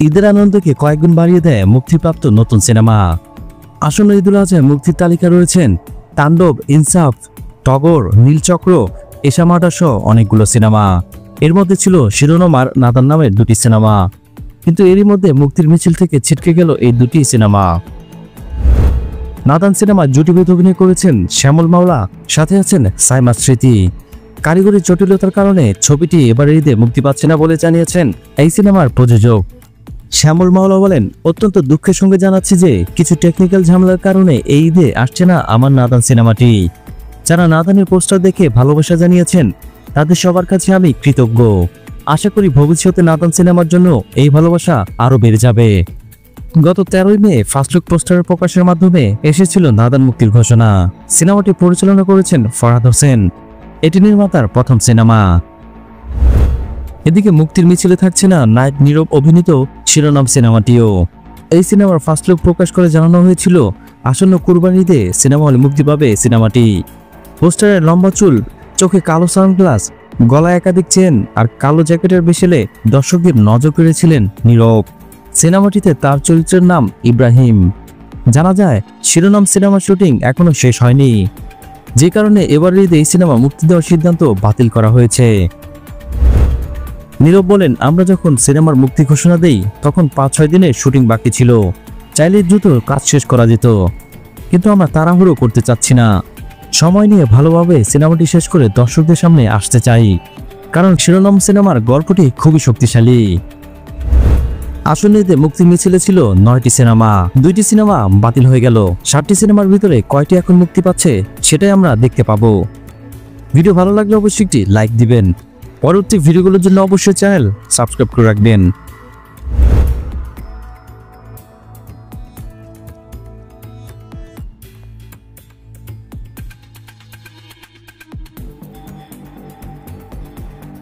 ঈদের আনন্দকে কয়েকগুণ বাড়িয়ে দেয় মুক্তিপ্রাপ্ত নতুন সিনেমা। আসন্ন ঈদুল আজহায় মুক্তির তালিকা রয়েছেন তাণ্ডব, ইনসাফ, টগর, নীলচক্র, এশামাটা সহ অনেকগুলো সিনেমা। এর মধ্যে ছিল শিরোনাম আর নাদান নামের দুটি সিনেমা, কিন্তু এরই মধ্যে মুক্তির মিছিল থেকে ছিটকে গেল এই দুটি সিনেমা। নাদান সিনেমা জুটিবেঁধে অভিনয় করেছেন শ্যামল মাওলা, সাথে আছেন সাইমা স্মৃতি। কারিগরি জটিলতার কারণে ছবিটি এবারের ঈদে মুক্তি পাচ্ছে না বলে জানিয়েছেন এই সিনেমার প্রযোজক। শ্যামল মাওলা বলেন, অত্যন্ত দুঃখের সঙ্গে জানাচ্ছি যে কিছু টেকনিক্যাল ঝামেলার কারণে এই ঈদে আসছে না আমার নাদান সিনেমাটি। যারা নাদানের পোস্টার দেখে ভালোবাসা জানিয়েছেন তাদের সবার কাছে আমি কৃতজ্ঞ। আশা করি ভবিষ্যতে নাদান সিনেমার জন্য এই ভালোবাসা আরো বেড়ে যাবে। গত 13ই মে ফার্স্ট লুক পোস্টারের প্রকাশের মাধ্যমে এসেছিল নাদান মুক্তির ঘোষণা। সিনেমাটি পরিচালনা করেছেন ফরহাদ হোসেন। এটি নির্মাতার প্রথম সিনেমা। এদিকে মুক্তির মিছিলে থাকছে না নায়ক নীরব অভিনীত শিরোনাম সিনেমাটিও। এই সিনেমার ফার্স্ট লুক প্রকাশ করে জানানো হয়েছিল আসন্ন কুরবানির ঈদে সিনেমা হলে মুক্তি পাবে সিনেমাটি। পোস্টারে লম্বা চুল, চোখে কালো সানগ্লাস, গলায় একাধিক চেন আর কালো জ্যাকেটের বেশেলে দর্শকদের নজর কেড়েছিলেন নীরব। সিনেমাটিতে তার চরিত্রের নাম ইব্রাহিম। জানা যায় শিরোনাম সিনেমার শুটিং এখনো শেষ হয়নি, যে কারণে এবারের ঈদে এই সিনেমা মুক্তি দেওয়ার সিদ্ধান্ত বাতিল করা হয়েছে। নীরব বলেন, আমরা যখন সিনেমার মুক্তি ঘোষণা দেই তখন 5-6 দিনের শুটিং বাকি ছিল। চাইলে দ্রুত কাজ শেষ করা যেত, কিন্তু আমরা তাড়াহুড়ো করতে চাচ্ছি না। সময় নিয়ে ভালোভাবে সিনেমাটি শেষ করে দর্শকদের সামনে আসতে চাই, কারণ শিরোনাম সিনেমার গল্পটি খুবই শক্তিশালী। আসন্ন ঈদে মুক্তি মিছিলে ছিল 9টি সিনেমা, 2টি সিনেমা বাতিল হয়ে গেল। 7টি সিনেমার ভিতরে কয়টি এখন মুক্তি পাচ্ছে সেটাই আমরা দেখতে পাবো। ভিডিও ভালো লাগলে অবশ্যই একটি লাইক দিবেন। পরবর্তী ভিডিওগুলোর জন্য অবশ্যই চ্যানেল সাবস্ক্রাইব করে রাখবেন।